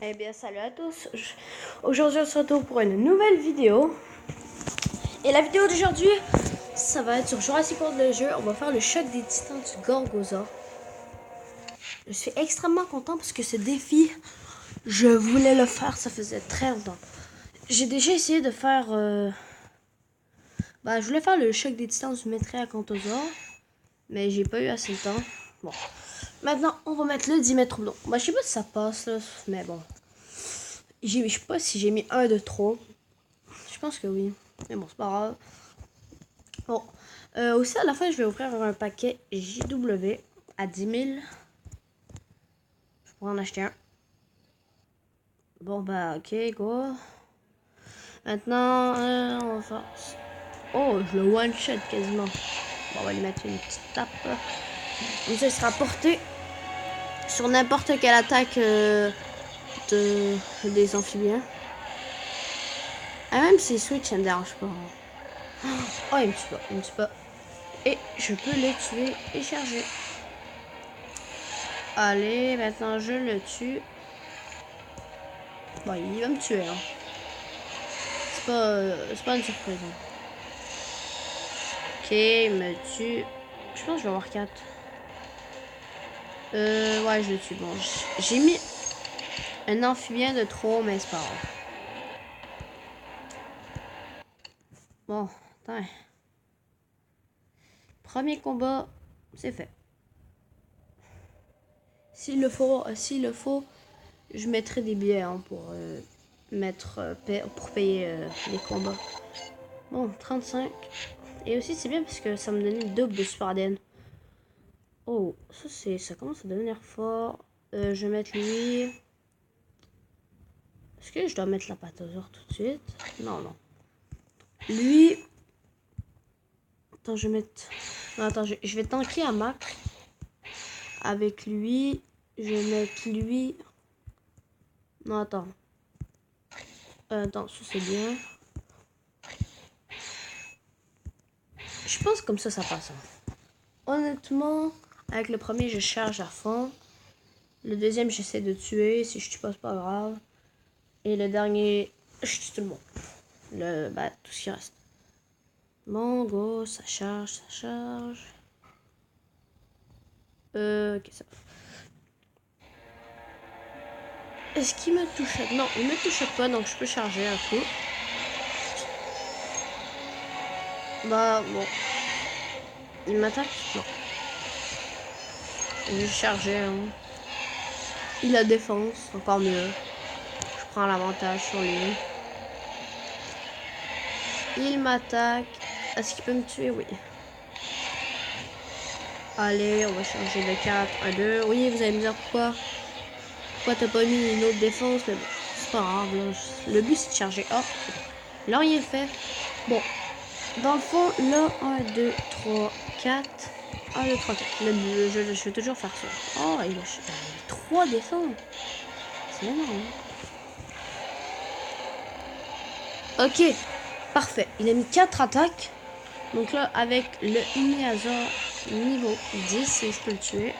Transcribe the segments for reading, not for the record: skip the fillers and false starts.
Eh bien, salut à tous. Aujourd'hui, on se retrouve pour une nouvelle vidéo. Et la vidéo d'aujourd'hui, ça va être sur Jurassic World le jeu. On va faire le choc des titans du Gorgosa. Je suis extrêmement content parce que ce défi, je voulais le faire. Ça faisait très longtemps. J'ai déjà essayé de faire... je voulais faire le choc des titans du Metriacanthosaure. Mais j'ai pas eu assez de temps. Bon. Maintenant, on va mettre le Dimetrodon. Je sais pas si ça passe, là, mais bon. Je sais pas si j'ai mis un de trop. Je pense que oui. Mais bon, c'est pas grave. Bon. Aussi, à la fin, je vais ouvrir un paquet JW à 10 000. Je pourrais en acheter un. Bon, ok, go. Maintenant, on va faire... Oh, je le one-shot quasiment. Bon, on va lui mettre une petite tape. Comme ça, il sera porté sur n'importe quelle attaque des amphibiens. Ah, même si switch, ça me dérange pas. Oh, il me tue pas. Et je peux le tuer et charger. Allez, maintenant je le tue. Bon, il va me tuer. Hein. C'est pas une surprise. Hein. Ok, il me tue. Je pense que je vais avoir 4. Ouais, je le tue. Bon, j'ai mis un amphibien de trop, mais c'est pas grave. Bon, attends. Premier combat, c'est fait. S'il le faut, je mettrai des billets hein, pour pour payer les combats. Bon, 35. Et aussi, c'est bien parce que ça me donnait le double de Super ADN. Oh, ça commence à devenir fort. Je vais mettre lui. Est-ce que je dois mettre la pathosaure tout de suite? Non. Lui. Attends, je vais mettre... Non, attends, je vais tanker à max. Avec lui. Je vais mettre lui. Non, attends. Attends, ça c'est bien. Je pense comme ça passe. Hein. Honnêtement, avec le premier, je charge à fond. Le deuxième, j'essaie de tuer. Si je tue pas, c'est pas grave. Et le dernier, je tue tout le monde. Tout ce qui reste. Bon, go, ça charge. Ok, ça va. Est-ce qu'il me touche? Non, il me touche pas, donc je peux charger un coup. Bon. Il m'attaque? Non. Je vais charger. Hein. Il a défense, encore mieux. Je prends l'avantage sur lui. Il m'attaque. Est-ce qu'il peut me tuer? Oui. Allez, on va changer de 4 à 2. Oui, vous allez me dire pourquoi. Pourquoi t'as pas mis une autre défense? Mais bon, c'est pas grave. Là. Le but, c'est de charger. Oh, là, rien est fait. Bon, dans le fond, là, 1, 2, 3, 4. 1, 2, 3, 4. Je vais toujours faire ça. Oh, il a 3 défenses. C'est énorme. Ok, parfait. Il a mis 4 attaques. Donc là, avec le Inyazor niveau 10, si je peux le tuer.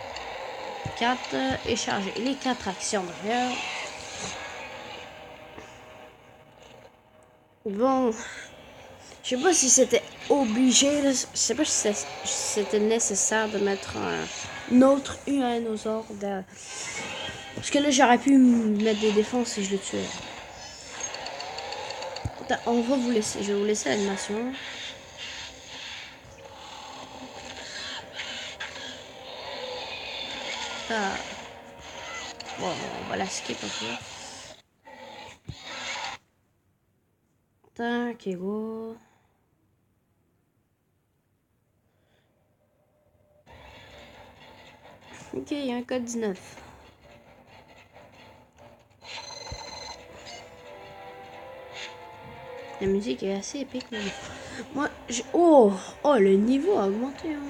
4 et charger les 4 actions derrière. Bon, je sais pas si c'était obligé, là. Je sais pas si c'était nécessaire de mettre un autre Uanosaure. Parce que là, j'aurais pu mettre des défenses si je le tuais. Attends, on va vous laisser. Je vais vous laisser l'animation. Bon, on va la skip un peu. Tac, et go. Ok, il y a un code 19. La musique est assez épique. Mais... Moi, oh, le niveau a augmenté. Hein.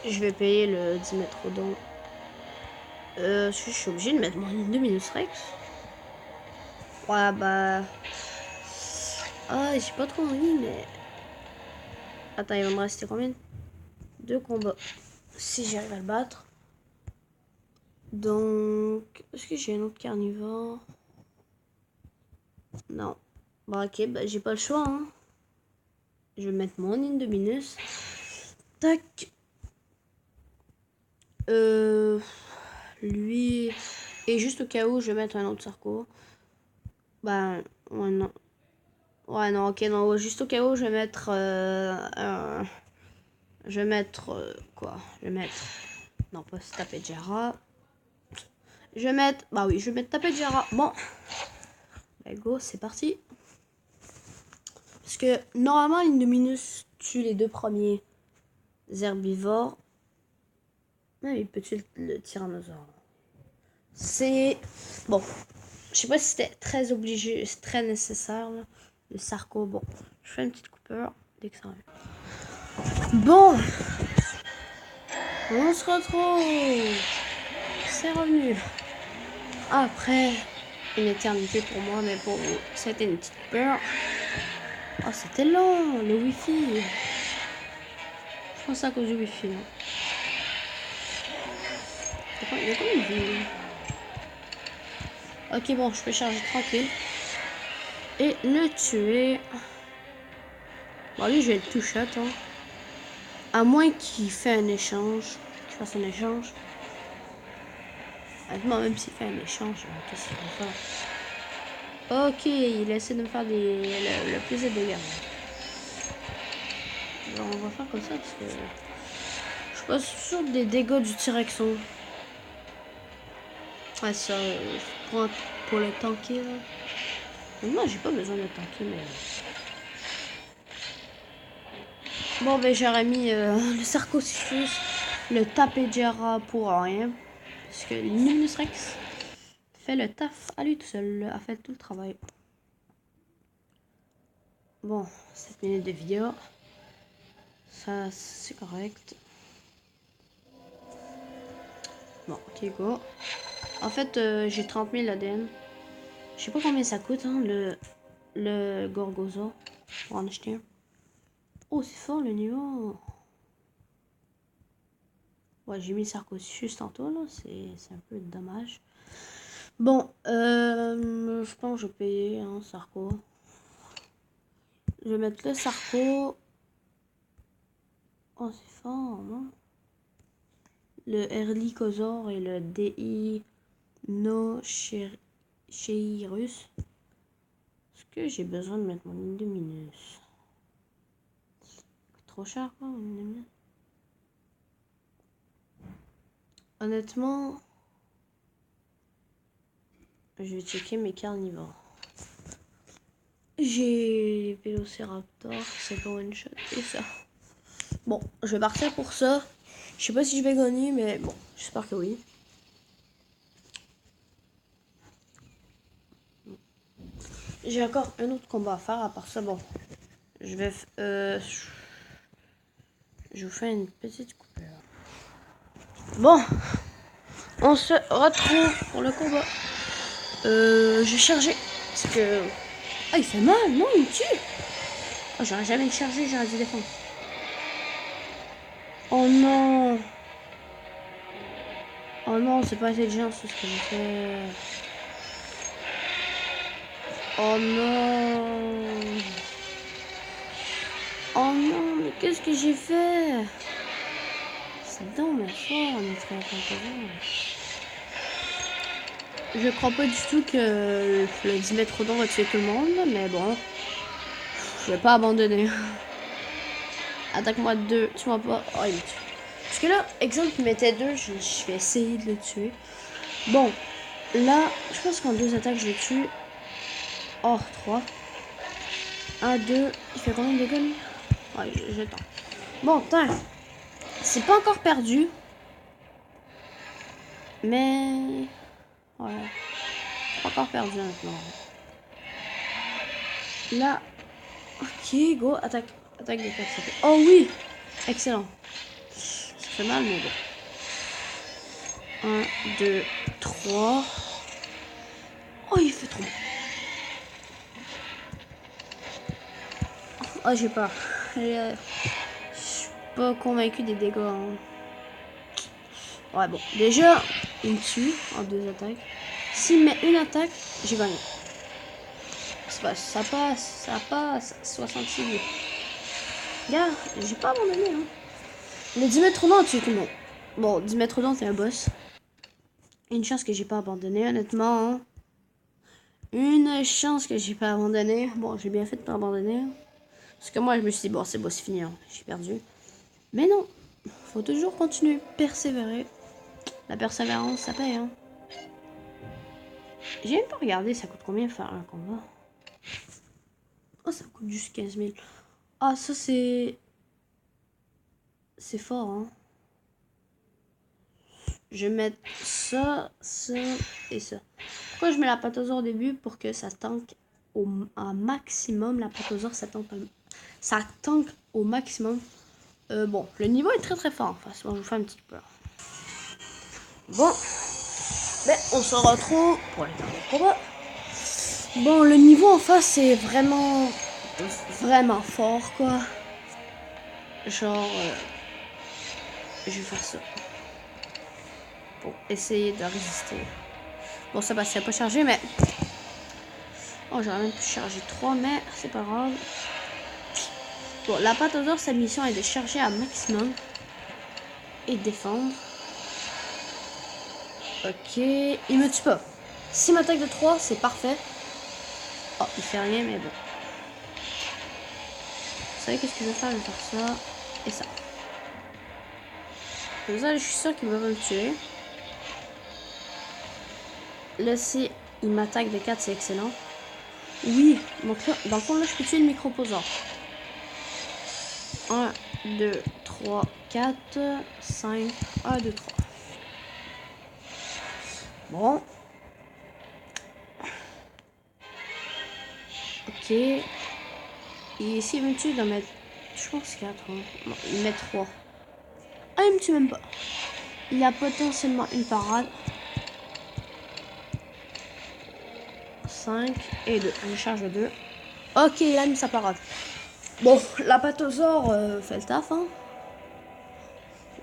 Je vais payer le Dimetrodon. Je suis obligée de mettre mon Indominus Rex. Ouais, j'ai pas trop envie, mais... Attends, il va me rester combien? 2 combats. Si j'arrive à le battre. Donc, est-ce que j'ai un autre carnivore? Non. Bon, ok, bah, j'ai pas le choix. Hein. Je vais mettre mon Indominus. Tac. Lui. Et juste au cas où, je vais mettre un autre Sarko. Ben, ouais, non. Ouais, non, ok, non. Ouais, juste au cas où, je vais mettre. Je vais mettre. Quoi? Je vais mettre. Non, pas Tapejara. Je vais mettre. Bah oui, je vais mettre Tapejara. Bon. Bah, go, c'est parti. Parce que normalement, l'Indominus tue les deux premiers herbivores. Mais il peut tuer le tyrannosaure. C'est. Bon. Je sais pas si c'était très obligé, c'est très nécessaire. Là. Le Sarko, bon. Je fais une petite coupure dès que ça arrive. Bon. On se retrouve. C'est revenu. Après une éternité pour moi, mais pour vous, c'était une petite coupure. Oh, c'était long, le wifi. Je pense à cause du wifi. Là. Il y a combien de vie? Ok, bon, je peux charger tranquille. Et le tuer. Bon, lui, je vais le toucher, attends. À moins qu'il fasse un échange. Qu'il fasse un échange. Honnêtement, même s'il fait un échange, qu'est-ce qu'il va faire? Ok, il essaie de me faire le plus de dégâts. Alors, on va faire comme ça parce que je suis pas sûr des dégâts du T-Rexon. Ouais, ça, pour le tanker. Là. Moi, j'ai pas besoin de tanker, mais. Bon, ben, j'aurais mis le Sarcosuchus, le Tapejara pour rien. Parce que l'Indominus Rex fait le taf à lui tout seul, a fait tout le travail. Bon, 7 minutes de vidéo. Ça, c'est correct. Bon, ok, go. En fait, j'ai 30 000 ADN. Je sais pas combien ça coûte, hein, le Gorgosa. Pour en acheter un. Oh, c'est fort le niveau. Ouais, j'ai mis Sarcosuchus tantôt, là. C'est un peu dommage. Bon, je pense que je vais payer, hein, Sarko. Je vais mettre le Sarko. Oh, c'est fort, non? Le Erlikosaur et le Deinocheirus. Est-ce que j'ai besoin de mettre mon Indominus? Trop cher, quoi, mon Indominus. Honnêtement, je vais checker mes carnivores. J'ai Vélociraptor, c'est pour une shot et ça. Bon, je vais partir pour ça. Je sais pas si je vais gagner, mais bon, j'espère que oui. J'ai encore un autre combat à faire, à part ça, bon. Je vais... je vous fais une petite coupure. Bon, on se retrouve pour le combat. Je vais charger, parce que... Ah, il fait mal, non, il me tue. Oh, j'aurais jamais chargé, j'aurais dû défendre. Oh non. Oh non, c'est pas intelligent ce que j'ai fait. Oh non. Oh non, mais qu'est-ce que j'ai fait? C'est dommage fort, notre composant. Je crois pas du tout que le Dimetrodon va tuer tout le monde, mais bon. Je vais pas abandonner. Attaque-moi 2, tue-moi pas. Oh, il me tue. Parce que là, exemple, il mettait 2, je vais essayer de le tuer. Bon, là, je pense qu'en 2 attaques, je le tue. Or 3. 1, 2. Il fait combien de dégâts, lui? Ouais, je tente. Bon, tiens. C'est pas encore perdu. Mais... Ouais. C'est pas encore perdu, maintenant. Là... Ok, go, attaque. Attaque des 4. Oh oui! Excellent. Ça fait mal, mais bon. 1, 2, 3. Oh, il fait trop mal. Oh, j'ai peur. Je suis pas convaincu des dégâts. Hein. Ouais, bon. Déjà, il me tue en 2 attaques. S'il met une attaque, j'ai gagné. Ça passe, 66 vies. Regarde, j'ai pas abandonné. Hein. Les 10 mètres dans, tu tout le monde. Bon, 10 mètres dans, c'est un boss. Une chance que j'ai pas abandonné, honnêtement. Hein. Une chance que j'ai pas abandonné. Bon, j'ai bien fait de pas abandonner. Parce que moi, je me suis dit, bon, c'est fini. Hein. J'ai perdu. Mais non, faut toujours continuer, persévérer. La persévérance, ça paye. Hein. J'ai même pas regardé, ça coûte combien faire un combat. Oh, ça coûte juste 15 000. Ah, ça, c'est... C'est fort, hein. Je vais mettre ça, ça et ça. Pourquoi je mets la patosaure au début? Pour que ça tank au maximum. La patosaure, ça tank au maximum. Bon, le niveau est très fort. Enfin, je vous fais un petit peu. Bon. Ben, on se retrouve pour les derniers combats. Bon, le niveau en face, c'est vraiment fort, quoi. Genre, je vais faire ça. Pour essayer de résister. Bon, ça va, c'est pas chargé, mais... Oh, j'aurais même pu charger 3, mais c'est pas grave. Bon, la patosaure, sa mission est de charger à maximum. Et défendre. Ok, il me tue pas. S'il m'attaque de 3, c'est parfait. Oh, il fait rien, mais bon. Vous savez qu'est-ce que je vais faire? Je vais faire ça et ça. Comme ça, je suis sûr qu'il va me tuer. Là, si il m'attaque de 4, c'est excellent. Oui, donc là, dans le fond, là, je peux tuer le microposaure. 1, 2, 3, 4, 5, 1, 2, 3. Bon. Ok. Et s'il me tue, il doit mettre... Je pense 4. Hein. Non, il met 3. Ah, il me tue même pas. Il a potentiellement une parade. 5 et 2. Je charge 2. Ok, il a mis sa parade. Bon, la patosaure fait le taf. Hein.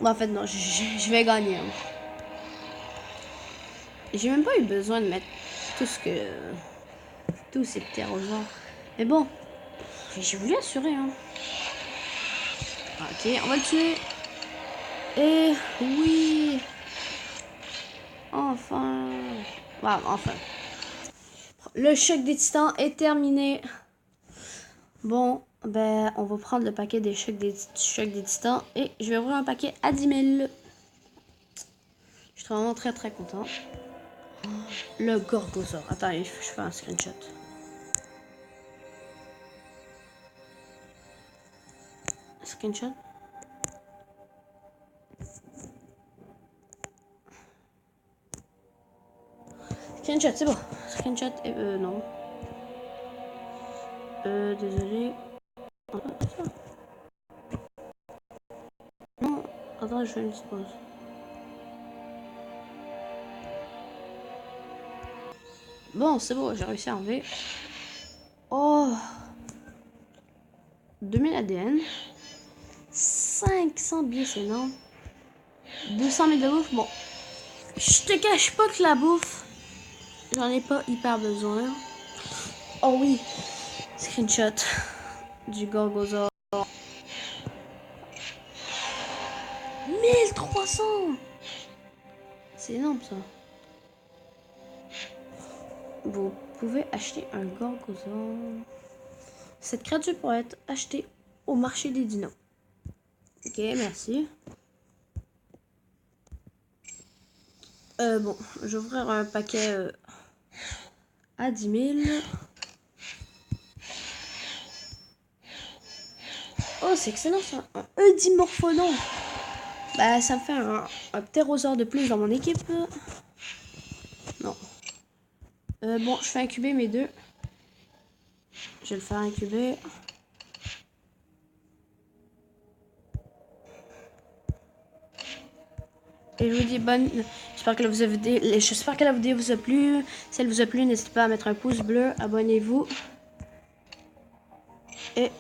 Bon, en fait, non, je vais gagner. Hein. J'ai même pas eu besoin de mettre tout ce que... tous ces ptérosaures. Mais bon, j'ai voulu assurer. Hein. Ok, on va le tuer. Et oui. Enfin. Wow, enfin. Le choc des titans est terminé. Bon, ben, on va prendre le paquet des chocs des titans. Et je vais ouvrir un paquet à 10 000. Je suis vraiment très content. Le Gorgosaure. Attends, je fais un screenshot. Screenshot. Screenshot, c'est bon. Screenshot, non. Désolé. Non, attends, je fais une petite pause. Bon, c'est bon, j'ai réussi à enlever. Oh, 2000 ADN. 500 billets, c'est énorme. 200 000 de bouffe. Bon, je te cache pas que la bouffe, j'en ai pas hyper besoin. Oh oui, screenshot du Gorgosaure. 1300. C'est énorme ça. Vous pouvez acheter un Gorgosaure. Cette créature pourrait être achetée au marché des dinos. Ok, merci. Bon, je vais ouvrir un paquet à 10 000. Oh, c'est excellent ça. Un Eudimorphodon. Bah, ça me fait un ptérosaure de plus dans mon équipe. Non. Bon, je fais incuber mes deux. Je vais le faire incuber. Et je vous dis bonne... J'espère que la vidéo vous a plu. Si elle vous a plu, n'hésitez pas à mettre un pouce bleu. Abonnez-vous. Et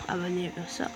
abonnez-vous à ça.